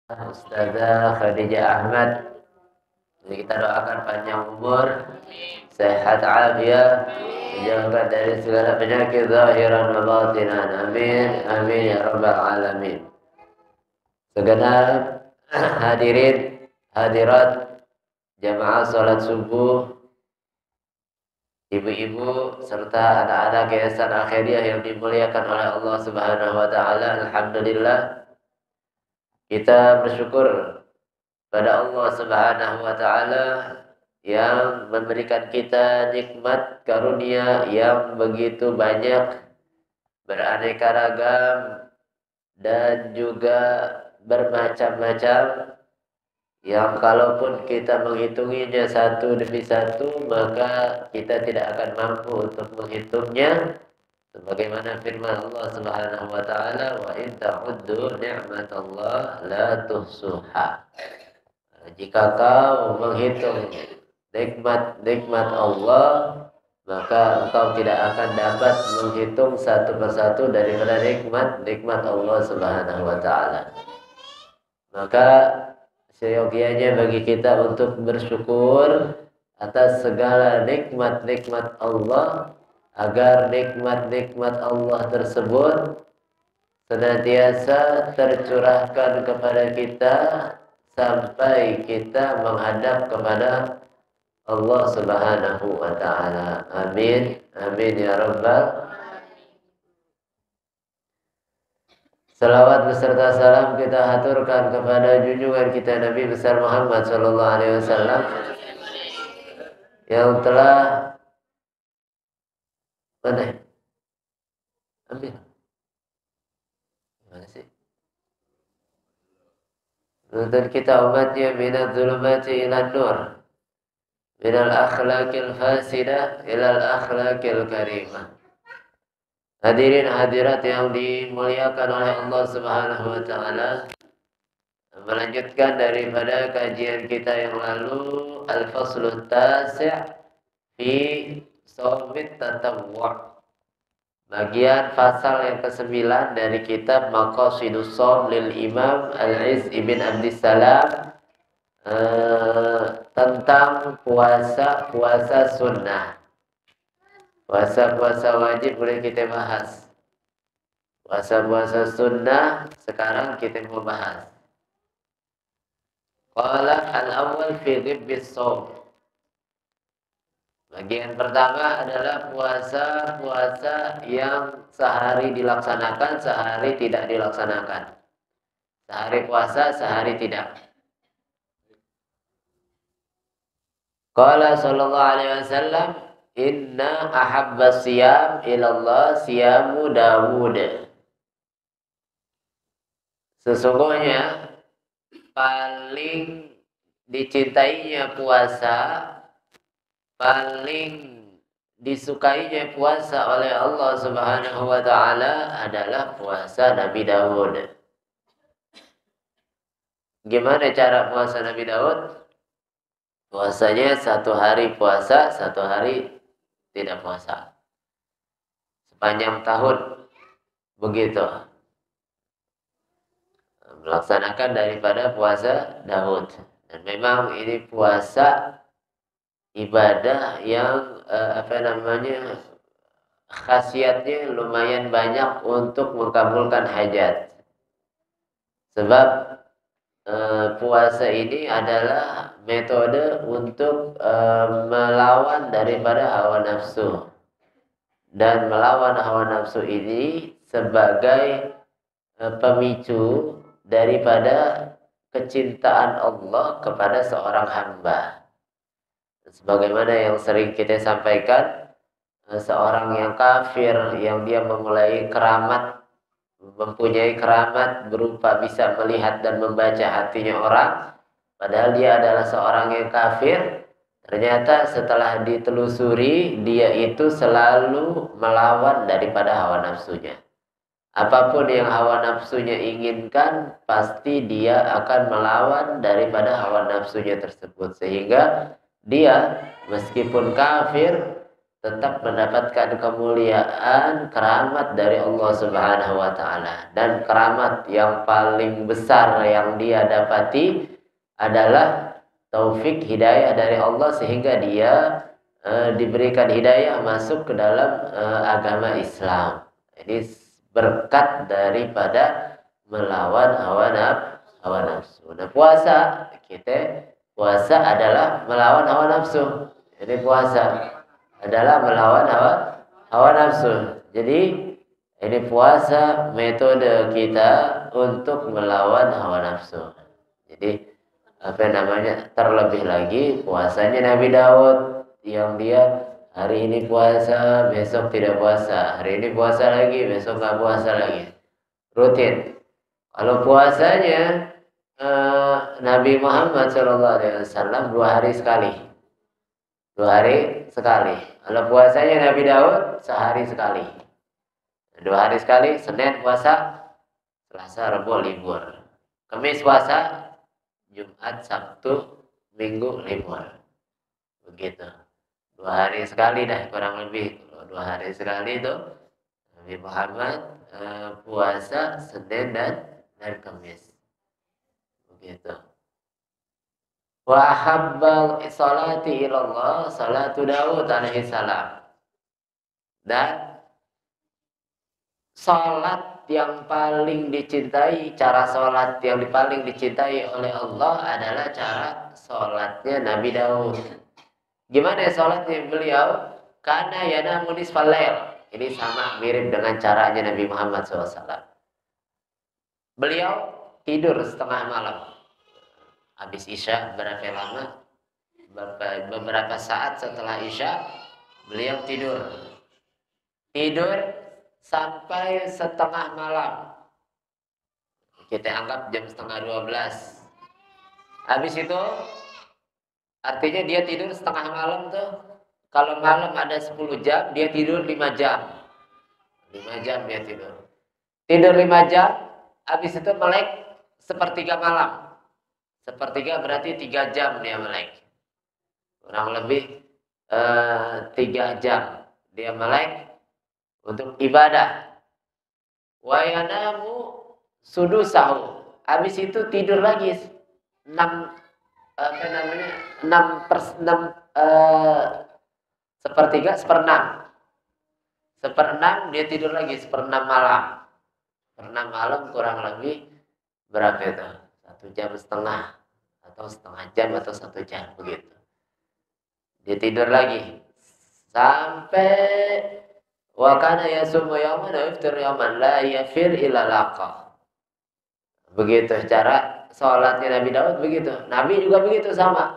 Ustazah Khadijah Ahmad. Jadi kita doakan panjang umur, sehat afiat, dijauhkan dari segala penyakit zahiran wa batinan. Amin. Amin ya rabbal alamin. Segenap hadirin hadirat jamaah salat subuh, ibu-ibu serta anak-anak yayasan akhiriyah yang dimuliakan oleh Allah Subhanahu wa taala. Alhamdulillah kita bersyukur pada Allah Subhanahu wa taala yang memberikan kita nikmat karunia yang begitu banyak, beraneka ragam dan juga bermacam-macam, yang kalaupun kita menghitunginya satu demi satu maka kita tidak akan mampu untuk menghitungnya, sebagaimana firman Allah Subhanahu wa taala, wa in ta'uddu ni'matallah la tuhsuha. Jika kau menghitung nikmat-nikmat Allah, maka engkau tidak akan dapat menghitung satu persatu daripada nikmat-nikmat Allah Subhanahu wa taala. Maka seyogianya bagi kita untuk bersyukur atas segala nikmat-nikmat Allah, agar nikmat-nikmat Allah tersebut senantiasa tercurahkan kepada kita sampai kita menghadap kepada Allah Subhanahu wa taala. Amin. Amin ya rabbal. Salawat beserta salam kita haturkan kepada junjungan kita Nabi besar Muhammad sallallahu alaihi wasallam yang telah ambil. Mana sih? Nuntun kita umatnya minal zulumati ilan nur, minal akhlaqil fasidah ilal akhlaqil karimah. Hadirin hadirat yang dimuliakan oleh Allah Subhanahu wa taala, melanjutkan daripada kajian kita yang lalu, al-faslu tasi' fi shaumit tatawwu'. Bagian pasal yang ke-9 dari kitab Maqasidus Shaum lil Imam Al-Izz ibn Abdissalam, tentang puasa sunnah. Puasa wajib boleh kita bahas. Puasa sunnah sekarang kita mau bahas. Qala al-awwal fi dhibbis shaum. Bagian pertama adalah puasa yang sehari dilaksanakan, sehari tidak dilaksanakan. Sehari puasa, sehari tidak. Qala sallallahu alaihi wasallam, inna ahabba siyam ilallah siyamu Dawud. Sesungguhnya paling dicintainya puasa, paling disukainya puasa oleh Allah Subhanahu wa taala adalah puasa Nabi Daud. Gimana cara puasa Nabi Daud? Puasanya satu hari puasa, satu hari tidak puasa. Sepanjang tahun begitu. Melaksanakan daripada puasa Daud. Dan memang ini puasa ibadah yang khasiatnya lumayan banyak untuk mengabulkan hajat. Sebab puasa ini adalah metode untuk melawan daripada hawa nafsu. Dan melawan hawa nafsu ini sebagai pemicu daripada kecintaan Allah kepada seorang hamba. Sebagaimana yang sering kita sampaikan, seorang yang kafir yang dia mempunyai keramat berupa bisa melihat dan membaca hatinya orang, padahal dia adalah seorang yang kafir. Ternyata setelah ditelusuri, dia itu selalu melawan daripada hawa nafsunya. Apapun yang hawa nafsunya inginkan, pasti dia akan melawan daripada hawa nafsunya tersebut. Sehingga dia meskipun kafir, tetap mendapatkan kemuliaan, keramat dari Allah Subhanahu wa taala. Dan keramat yang paling besar yang dia dapati adalah taufik hidayah dari Allah sehingga dia diberikan hidayah masuk ke dalam agama Islam. Ini berkat daripada melawan hawa nafsu. Nah, puasa adalah melawan hawa nafsu. Ini puasa adalah melawan hawa nafsu. Jadi ini puasa metode kita untuk melawan hawa nafsu. Jadi apa namanya, terlebih lagi puasanya Nabi Daud yang dia hari ini puasa, besok tidak puasa, hari ini puasa lagi, besok nggak puasa lagi, rutin. Kalau puasanya Nabi Muhammad SAW 2 hari sekali, 2 hari sekali. Kalau puasanya Nabi Daud sehari sekali, 2 hari sekali. Senin puasa, Selasa, Rabu libur, Kamis puasa, Jumat, Sabtu, Minggu libur. Begitu. 2 hari sekali dah kurang lebih. 2 hari sekali itu Nabi Muhammad puasa Senin dan Kamis. Begitu. Wa habbal salati ilallah salatu Daud alaihi salam. Dan salat yang paling dicintai, cara salat yang paling dicintai oleh Allah adalah cara salatnya Nabi Daud. Gimana ya salatnya beliau? Karena yanamu nisfal lail. Ini sama mirip dengan caranya Nabi Muhammad SAW. Beliau tidur setengah malam. Habis Isya berapa lama? Beberapa saat setelah Isya beliau tidur. Tidur sampai setengah malam. Kita anggap jam 11:30. Habis itu artinya dia tidur setengah malam tuh. Kalau malam ada 10 jam, dia tidur 5 jam. 5 jam dia tidur. Tidur 5 jam, habis itu melek sepertiga malam. Sepertiga berarti 3 jam dia melek. Kurang lebih 3 jam dia melek untuk ibadah. Wa yanamu sudusahu. Habis itu tidur lagi 6 sepertiga, seperenam dia tidur lagi, seperenam malam. Seperenam malam kurang lebih berapa itu? 1,5 jam atau setengah jam atau 1 jam begitu. Dia tidur lagi sampai wa kana yasumu yawman wa yaftir yawman la yafir illa laqa. Begitu cara sholatnya Nabi Daud begitu. Nabi juga begitu sama.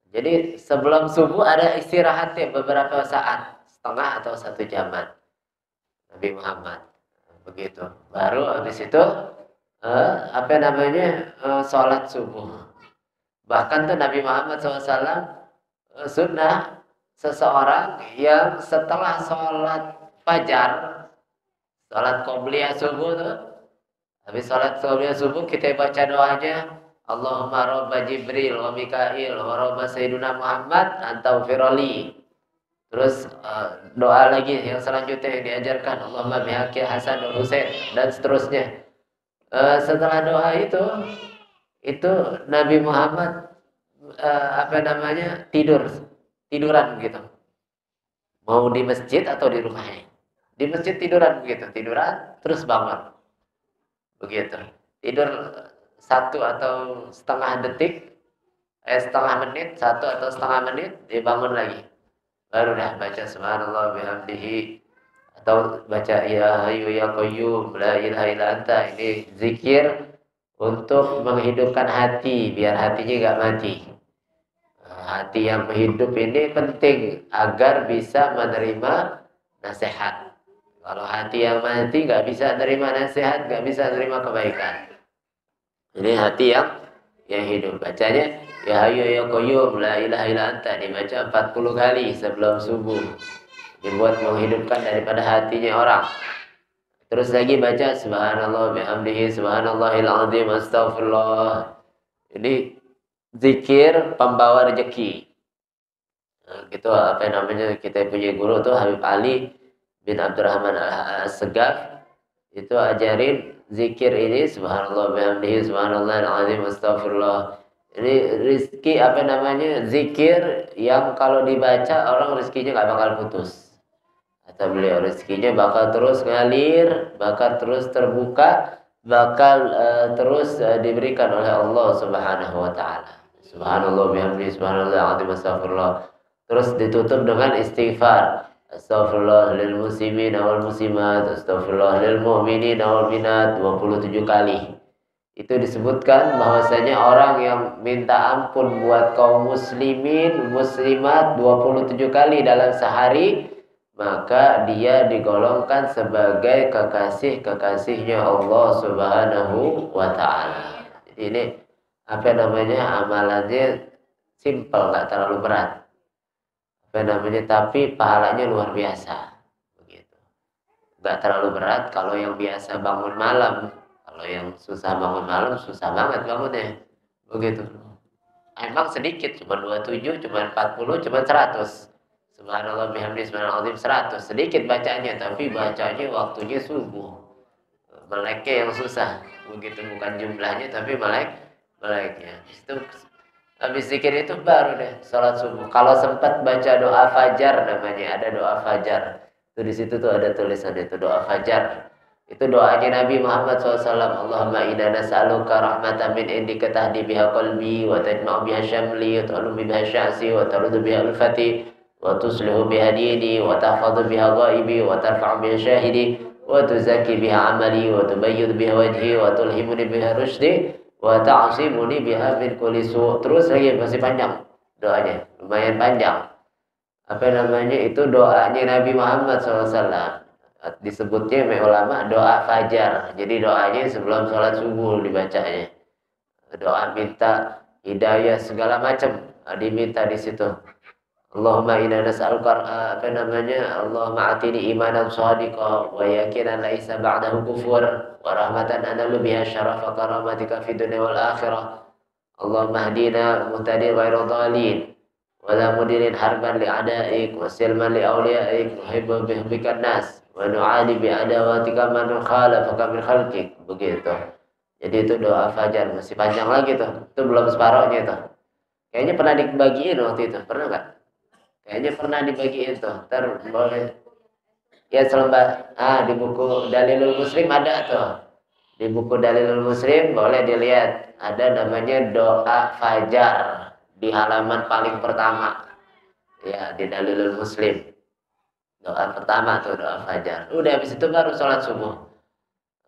Jadi sebelum subuh ada istirahatnya beberapa saat, setengah atau 1 jaman. Nabi Muhammad begitu. Baru habis itu sholat subuh. Bahkan tuh Nabi Muhammad SAW sunnah seseorang yang setelah sholat fajar, sholat qobliyah subuh tuh, habis sholat qobliyah subuh kita baca doanya, Allahumma robba Jibril wa Mikail wa robba Sayyiduna Muhammad antaghfirli. Terus doa lagi yang selanjutnya yang diajarkan, Allahumma bihaqi Hasan dan Husain, dan seterusnya. Setelah doa itu Nabi Muhammad tiduran gitu. Mau di masjid atau di rumahnya. Di masjid tiduran begitu, tiduran terus bangun. Begitu. Tidur 1 atau setengah detik, setengah menit, 1 atau setengah menit, dibangun lagi. Baru dah baca subhanallah bihamdihi, atau baca ya hayyu ya qayyum la ilaha illa anta. Ini zikir untuk menghidupkan hati biar hatinya enggak mati. Hati yang hidup ini penting agar bisa menerima nasihat. Kalau hati yang mati enggak bisa menerima nasihat, enggak bisa menerima kebaikan. Ini hati yang hidup. Bacanya ya hayyu ya qayyum la ilaha illa anta, dibaca 40 kali sebelum subuh. Dibuat menghidupkan daripada hatinya orang. Terus lagi baca subhanallah bihamdihi subhanallahil azim astaghfirullah. Ini zikir pembawa rezeki. Gitu apa namanya, kita punya guru tuh Habib Ali bin Abdurrahman As-Segaf, itu ajarin zikir ini subhanallah bihamdihi subhanallah alazim astagfirullah. Ini rizki apa namanya, zikir yang kalau dibaca orang rizkinya nggak bakal putus. Kata beliau, rizkinya bakal terus ngalir, bakal terus terbuka, bakal terus diberikan oleh Allah Subhanahu wa taala. Subhanallah bihamdihi subhanallah alazim astagfirullah. Terus ditutup dengan istighfar. Astaghfirullah lil muslimin wal muslimat, astaghfirullah lil mu'minin wal minat 27 kali. Itu disebutkan bahwasanya orang yang minta ampun buat kaum muslimin, muslimat 27 kali dalam sehari, maka dia digolongkan sebagai kekasih-kekasihnya Allah Subhanahu wa taala. Jadi ini apa namanya, amalannya simple, nggak terlalu berat. Apa namanya, tapi pahalanya luar biasa. Begitu. Nggak terlalu berat kalau yang biasa bangun malam. Kalau yang susah bangun malam, susah banget bangunnya. Begitu. Emang sedikit, cuma 27, cuma 40, cuma 100. Subhanallah bihamdi subhanallah 100. Sedikit bacanya, tapi bacanya waktunya subuh. Meleknya yang susah. Begitu, bukan jumlahnya, tapi meleknya. Itu habis zikir itu baru deh sholat subuh. Kalau sempat baca doa fajar namanya, ada doa fajar. Itu di situ tuh ada tulisan itu doa fajar. Itu doanya Nabi Muhammad SAW. Allahumma inna nas'aluka rahmatan min indika tahdi biha qalbi wa tajma'u biha syamli wa ta'lumu biha sya'si wa tarudu biha ulfati wa tuslihu biha dini wa tahfadhu biha ghaibi wa tarfa'u biha syahidi wa tuzaki biha amali wa tubayyid biha wajhi wa tulhimuni biha rushdi wa ta'simuni biha min kulli su'. Terus lagi masih panjang doanya, lumayan panjang. Apa namanya, itu doanya Nabi Muhammad SAW. Disebutnya oleh ulama doa fajar. Jadi doanya sebelum sholat subuh dibacanya. Doa minta hidayah segala macam diminta di situ. Allahumma inna nas'aluka apa namanya, Allahumma atini imanan shadiqa wa yaqinan laisa ba'dahu kufur wa rahmatan analu biha syarafa karamatika fid dunya wal akhirah. Allahumma hdina muhtadin ghairu dhalin wa la mudirin harban li a'daik wa silman li awliyaik wa hibbu bihbikan nas wa nu'ali bi adawatika man khalafaka min khalqik. Begitu. Jadi itu doa fajar, masih panjang lagi tuh. Itu belum separohnya tuh. Kayaknya pernah dibagiin waktu itu, pernah nggak? Kayaknya pernah dibagiin tuh. Ntar boleh. Ya selembar. Di buku Dalilul Muslim ada tuh. Di buku Dalilul Muslim boleh dilihat. Ada namanya doa fajar. Di halaman paling pertama. Ya, di Dalilul Muslim. Doa pertama tuh doa fajar. Udah habis itu baru sholat subuh.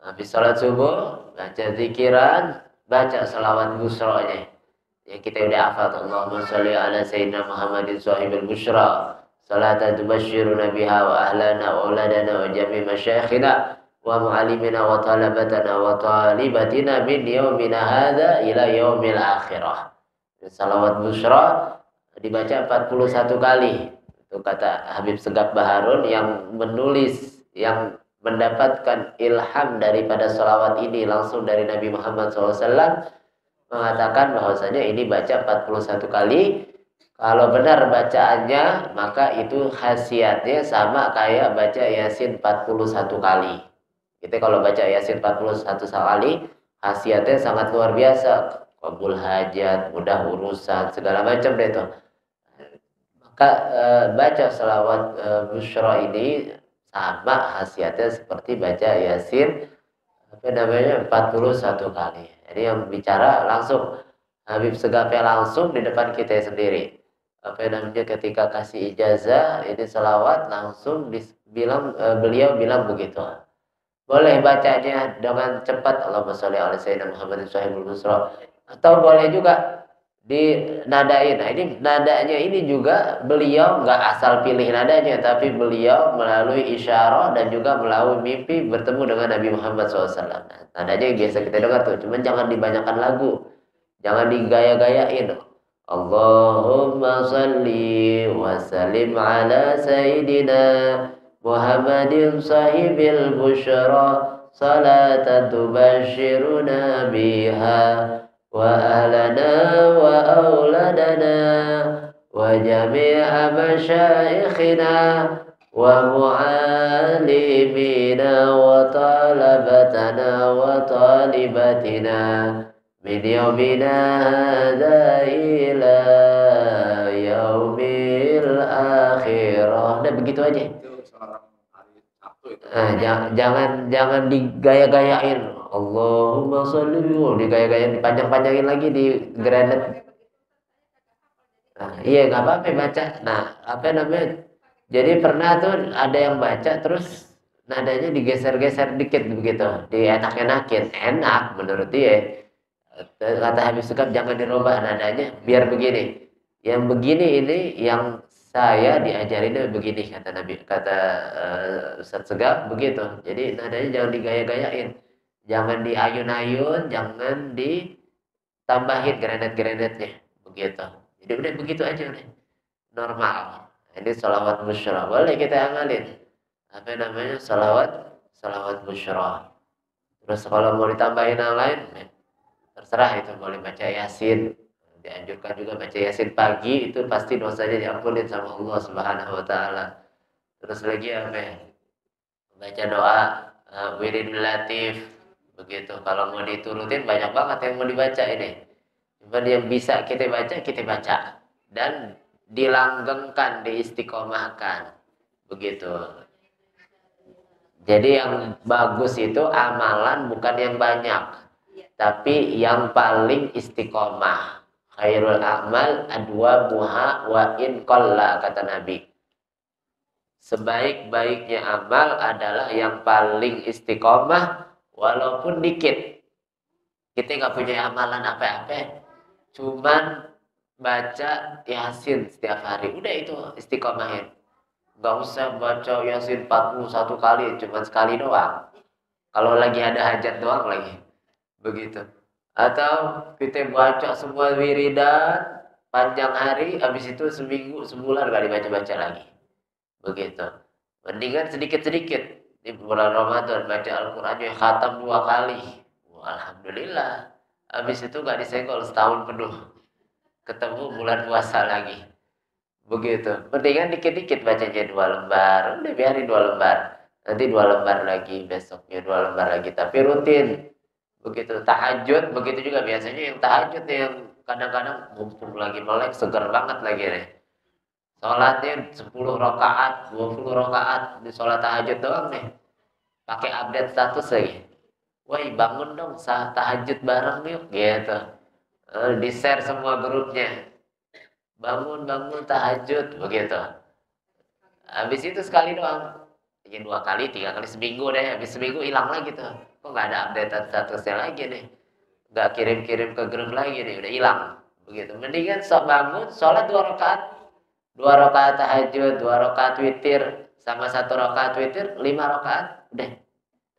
Habis sholat subuh, baca zikiran, baca salawat busro'nya. Ya kita udah hafal. Allahumma sholli ala sayyidina Muhammadin sahibil busyra salatan tubashshiruna biha wa ahlana wa auladana wa jami' masyayikhina wa mu'allimina wa talabatana wa talibatina min yaumina hadza ila yaumil akhirah. Salawat busyra dibaca 41 kali. Itu kata Habib Segaf Baharun yang menulis, yang mendapatkan ilham daripada salawat ini langsung dari Nabi Muhammad SAW, mengatakan bahwasanya ini baca 41 kali. Kalau benar bacaannya, maka itu khasiatnya sama kayak baca Yasin 41 kali. Kita kalau baca Yasin 41 kali, khasiatnya sangat luar biasa. Kabul hajat, mudah urusan, segala macam deh itu. Maka baca salawat busyra ini sama khasiatnya seperti baca Yasin apa namanya 41 kali. Jadi yang bicara langsung Habib Segafnya langsung di depan kita sendiri. Apa namanya, ketika kasih ijazah ini salawat langsung bilang, beliau bilang begitu. Boleh bacanya dengan cepat, Allahumma sholli ala sayyidina Muhammadin sahibul busra, atau boleh juga dinadain. Nah ini nadanya ini juga beliau nggak asal pilih nadanya, tapi beliau melalui isyarah dan juga melalui mimpi bertemu dengan Nabi Muhammad SAW. Nah, nadanya yang biasa kita dengar tuh, cuman jangan dibanyakan lagu, jangan digaya-gayain. Allahumma salli wa sallim ala sayyidina Muhammadin sahibil busyra salatan tubashiruna biha wa ahlana wa auladana wa وجميع مشايخنا ومعلمينا وطلبتنا وطالباتنا من يومنا هذا إلى يوم الآخرة. Udah begitu aja. Jangan digaya-gayain. Allahumma sholli, digaya-gayain, dipanjang-panjangin lagi di granat. Nah, iya nggak apa-apa baca. Nah, apa namanya? Jadi pernah tuh ada yang baca terus nadanya digeser-geser dikit begitu, dienak-enakin, enak menurut dia. Kata Habib Sukab jangan dirubah nadanya, biar begini. Yang begini ini yang saya diajarin begini kata Nabi, kata Ustaz Segaf begitu. Jadi nadanya jangan digaya-gayain, jangan diayun-ayun, jangan ditambahin granat-granatnya begitu. Jadi udah begitu aja udah normal. Ini salawat musyra boleh kita amalin. Apa namanya salawat musyra. Terus kalau mau ditambahin yang lain, terserah itu boleh baca Yasin. Dianjurkan juga baca Yasin pagi itu pasti dosanya diampunin sama Allah Subhanahu Wa Taala. Terus lagi apa ya? Baca doa Wiridul Latif begitu. Kalau mau diturutin banyak banget yang mau dibaca ini. Cuman yang bisa kita baca dan dilanggengkan, diistiqomahkan begitu. Jadi yang bagus itu amalan bukan yang banyak, tapi yang paling istiqomah. Khairul a'mal adwamuha wa in qalla kata Nabi. Sebaik-baiknya amal adalah yang paling istiqomah walaupun dikit. Kita nggak punya amalan apa-apa. Cuman baca Yasin setiap hari. Udah itu istiqomahin. Gak usah baca Yasin 41 kali. Cuman sekali doang. Kalau lagi ada hajat doang lagi. Begitu. Atau kita baca semua wiridan panjang hari. Habis itu seminggu, sebulan gak dibaca-baca lagi. Begitu. Mendingan sedikit-sedikit. Di bulan Ramadan baca Al-Quran khatam 2 kali. Alhamdulillah. Habis itu gak disenggol setahun penuh. Ketemu bulan puasa lagi. Begitu. Mendingan dikit-dikit bacanya 2 lembar. Udah biarin 2 lembar. Nanti 2 lembar lagi. Besoknya 2 lembar lagi. Tapi rutin. Begitu. Tahajud. Begitu juga biasanya yang tahajud yang kadang-kadang mumpung lagi melek. Seger banget lagi nih. Sholatnya 10 rakaat, 20 rakaat. Di sholat tahajud doang nih. Pakai update status lagi. Woi bangun dong saat tahajud bareng yuk gitu. Di-share semua grupnya. Bangun tahajud begitu. Habis itu sekali doang. Ya 2 kali, 3 kali seminggu deh. Habis seminggu hilang lagi tuh. Kok nggak ada update statusnya lagi nih. Nggak kirim-kirim ke grup lagi nih. Udah hilang. Begitu. Mendingan bangun sholat 2 rakaat. 2 rakaat tahajud, 2 rakaat witir. Sama 1 rakaat witir, 5 rakaat. Udah.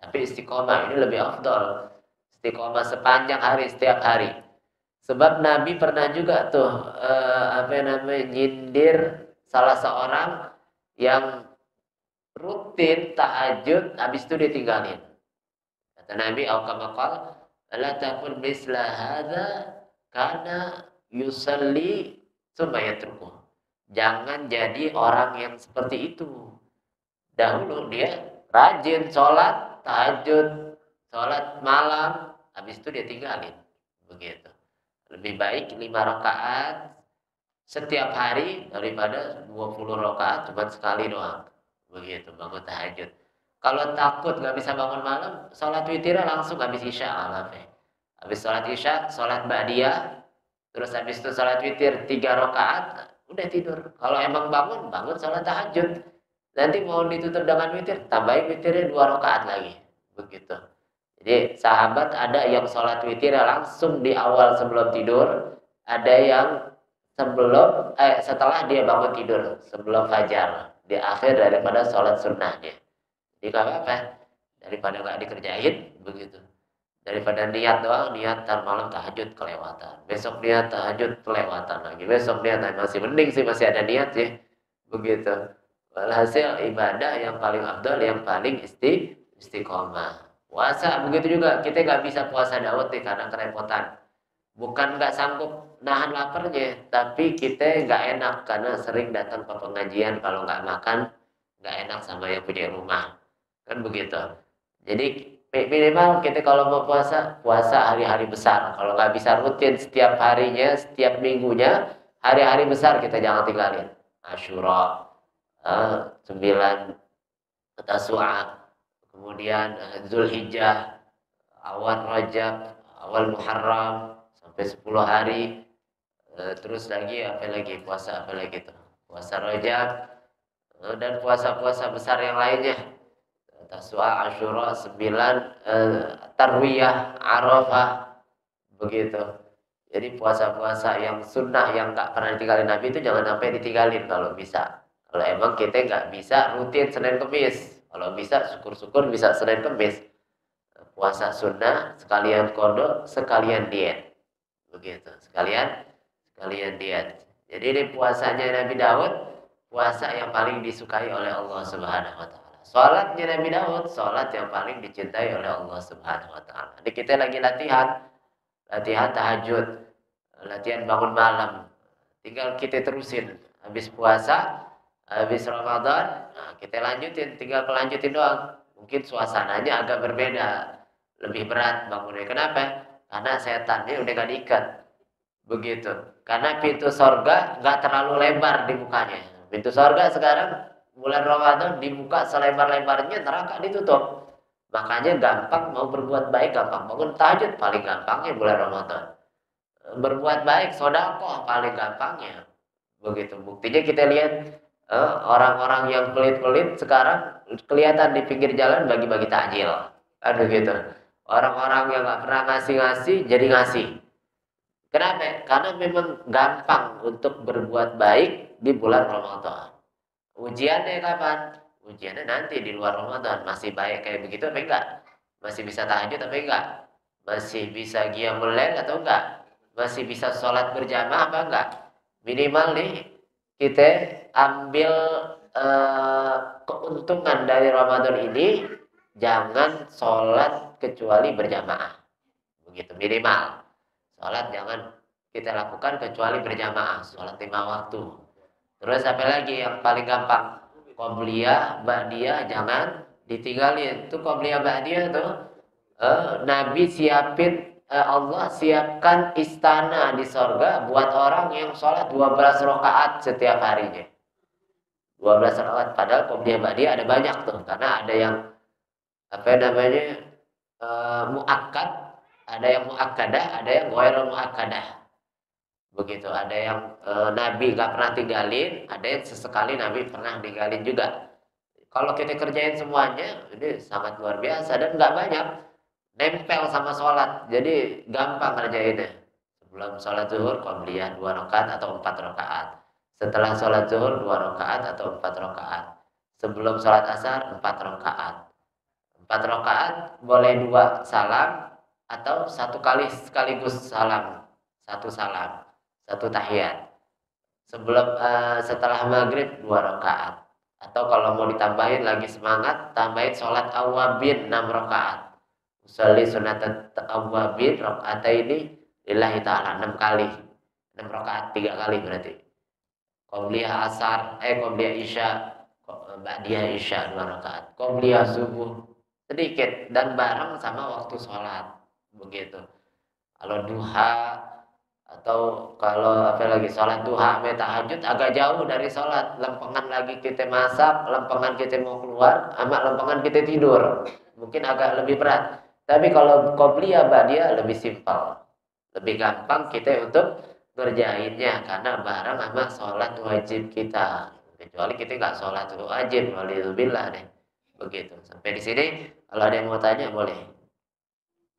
Tapi istiqomah ini lebih afdal. Istiqomah sepanjang hari, setiap hari. Sebab Nabi pernah juga tuh nyindir salah seorang yang rutin tahajud habis itu ditinggalin. Kata Nabi, "Au kama qala, la takun misla hadza kana yusalli tsumma yatruku." Jangan jadi orang yang seperti itu. Dahulu dia rajin sholat tahajud, sholat malam, habis itu dia tinggalin. Begitu. Lebih baik 5 rakaat setiap hari daripada 20 rakaat cuma sekali doang. Begitu, bangun tahajud. Kalau takut nggak bisa bangun malam, sholat witirnya langsung habis isya. Habis sholat isya, sholat ba'diyah, terus habis itu sholat witir 3 rakaat, udah tidur. Kalau emang bangun sholat tahajud. Nanti mau ditutup dengan witir, tambahin witirnya 2 rakaat lagi. Begitu. Jadi sahabat ada yang sholat witir langsung di awal sebelum tidur, ada yang setelah dia bangun tidur, sebelum fajar, di akhir daripada sholat sunnahnya. Jadi gak apa-apa, daripada gak dikerjain, begitu. Daripada niat doang, niat ntar malam tahajud kelewatan. Besok niat tahajud kelewatan lagi. Besok niat masih mending sih, masih ada niat sih. Begitu. Walhasil ibadah yang paling afdal, yang paling istiqomah. Puasa begitu juga, kita nggak bisa puasa Daud nih karena kerepotan. Bukan nggak sanggup nahan laparnya, tapi kita nggak enak karena sering datang ke pengajian, kalau nggak makan nggak enak sama yang punya rumah, kan begitu. Jadi minimal kita kalau mau puasa, puasa hari-hari besar. Kalau nggak bisa rutin setiap harinya, setiap minggunya, hari-hari besar kita jangan tinggalin. Asyura, 9 Tasu'a, kemudian Zulhijjah, awal Rajab, awal Muharram, sampai 10 hari. Terus lagi apa lagi, puasa apa lagi tuh, puasa Rajab, dan puasa-puasa besar yang lainnya, Tasu'a, Asyura, 9, Tarwiyah, Arafah, begitu. Jadi puasa-puasa yang sunnah yang nggak pernah ditinggalin Nabi itu jangan sampai ditinggalin kalau bisa. Kalau emang kita nggak bisa rutin Senin Kemis, kalau bisa syukur-syukur bisa Senin Kemis. Puasa sunnah sekalian kodok sekalian diet, begitu. Sekalian diet. Jadi ini puasanya Nabi Daud, puasa yang paling disukai oleh Allah Subhanahu wa taala. Salatnya Nabi Daud, salat yang paling dicintai oleh Allah Subhanahu wa taala. Jadi kita lagi latihan tahajud, latihan bangun malam. Tinggal kita terusin. Habis puasa, habis Ramadan, nah kita lanjutin, tinggal kelanjutin doang. Mungkin suasananya agak berbeda, lebih berat bangunnya. Kenapa? Karena setannya udah gak diikat. Begitu. Karena pintu sorga nggak terlalu lebar di mukanya. Pintu sorga sekarang bulan Ramadan dibuka selebar-lebarnya, neraka ditutup. Makanya gampang mau berbuat baik, gampang bangun tahajud paling gampangnya bulan Ramadan. Berbuat baik, sedekah paling gampangnya. Begitu. Buktinya kita lihat orang-orang yang pelit-pelit sekarang kelihatan di pinggir jalan bagi-bagi takjil. Aduh gitu. Orang-orang yang nggak pernah ngasih-ngasih jadi ngasih. Kenapa? Karena memang gampang untuk berbuat baik di bulan Ramadan. Ujiannya kapan? Ujiannya nanti di luar Ramadan. Masih baik kayak begitu apa enggak? Masih bisa tahajud apa enggak? Masih bisa qiyamul lail atau enggak? Masih bisa sholat berjamaah apa enggak? Minimal nih kita ambil keuntungan dari Ramadan ini, jangan sholat kecuali berjamaah. Begitu minimal. Sholat jangan kita lakukan kecuali berjamaah, sholat 5 waktu. Terus apa lagi yang paling gampang? Qobliyah, ba'diyah jangan ditinggalin. Itu qobliyah, ba'diyah tuh Nabi siapin, Allah siapkan istana di sorga buat orang yang sholat 12 rakaat setiap harinya. 12 rakaat, padahal qobliyah, ba'diyah ada banyak tuh, karena ada yang apa namanya muakkad, ada yang muakkadah, ada yang ghairul muakkadah. Begitu, ada yang Nabi gak pernah tinggalin, ada yang sesekali Nabi pernah tinggalin juga. Kalau kita kerjain semuanya, ini sangat luar biasa dan nggak banyak nempel sama sholat, jadi gampang kerjainnya. Sebelum sholat zuhur, qobliyah 2 rakaat atau 4 rakaat. Setelah sholat zuhur 2 rakaat atau 4 rakaat. Sebelum sholat asar 4 rakaat. 4 rakaat boleh 2 salam atau satu kali sekaligus salam, satu salam, satu tahiyat. Setelah maghrib 2 rakaat. Atau kalau mau ditambahin lagi semangat, tambahin sholat awabin 6 rakaat. Usolli sunat awabin rakaataini lillahi ta'ala 6 kali. 6 rakaat 3 kali berarti. Qobliyah asar, qobliyah isya, ba'diyah isya 2 rakaat. Qobliyah subuh sedikit dan bareng sama waktu sholat. Begitu. Kalau duha atau kalau apa lagi sholat duha sampai tahajud agak jauh dari sholat, lempengan lagi kita masak, lempengan kita mau keluar, sama lempengan kita tidur, mungkin agak lebih berat. Tapi kalau qobliyah ba'diyah lebih simpel, lebih gampang kita untuk ngerjainnya karena bareng sama sholat wajib kita. Kecuali kita nggak sholat wajib, waliyadzubillah deh. Begitu. Sampai di sini, kalau ada yang mau tanya boleh.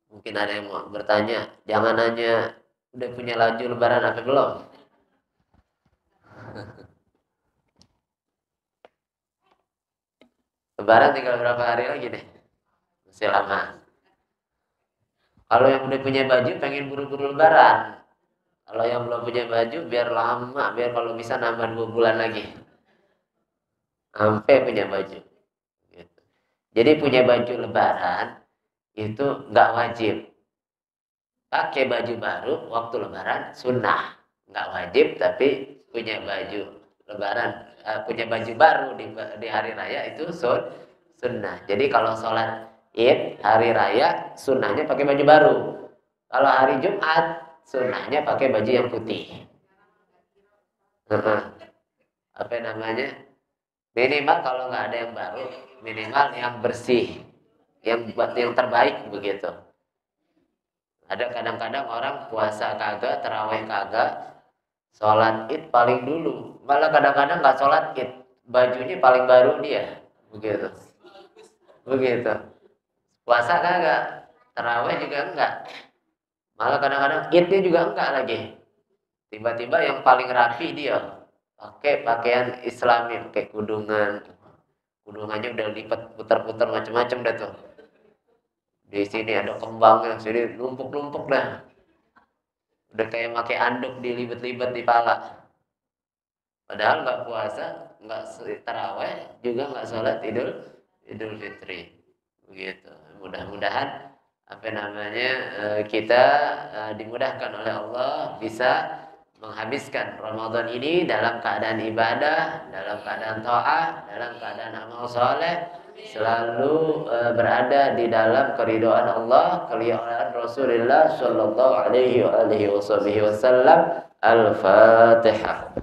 Mungkin ada yang mau bertanya, jangan hanya udah punya laju lebaran apa belum? Lebaran tinggal berapa hari lagi deh? Masih lama. Kalau yang udah punya baju pengen buru-buru lebaran. Kalau yang belum punya baju biar lama, biar kalau bisa nambah 2 bulan lagi. Sampai punya baju. Gitu. Jadi punya baju lebaran itu nggak wajib. pakai baju baru waktu lebaran sunnah, nggak wajib, tapi punya baju lebaran, punya baju baru di hari raya itu sunnah. Jadi kalau sholat id hari raya sunnahnya pakai baju baru. Kalau hari Jumat sunnahnya pakai baju yang putih. Apa namanya? Minimal kalau nggak ada yang baru, minimal yang bersih, yang terbaik begitu. Ada kadang-kadang orang puasa kagak, terawih kagak, sholat id paling dulu. Malah kadang-kadang nggak sholat id, bajunya paling baru dia, begitu. Begitu. Puasa kagak, terawih juga enggak. Malah kadang-kadang idnya juga enggak lagi. Tiba-tiba yang paling rapi dia pakai pakaian Islami, pakai kudungannya udah lipat putar-putar macam-macam dah tuh. Di sini ada kembangnya, sini numpuk-numpuk dah. Udah kayak pakai anduk dilibet-libet di pala. Padahal nggak puasa, nggak taraweh, juga nggak sholat Idul Fitri. Begitu. Mudah-mudahan apa namanya kita dimudahkan oleh Allah bisa menghabiskan Ramadan ini dalam keadaan ibadah, dalam keadaan taat, dalam keadaan amal soleh, selalu berada di dalam keridhaan Allah, keridhaan Rasulullah Shallallahu Alaihi Wasallam. Al-Fatihah.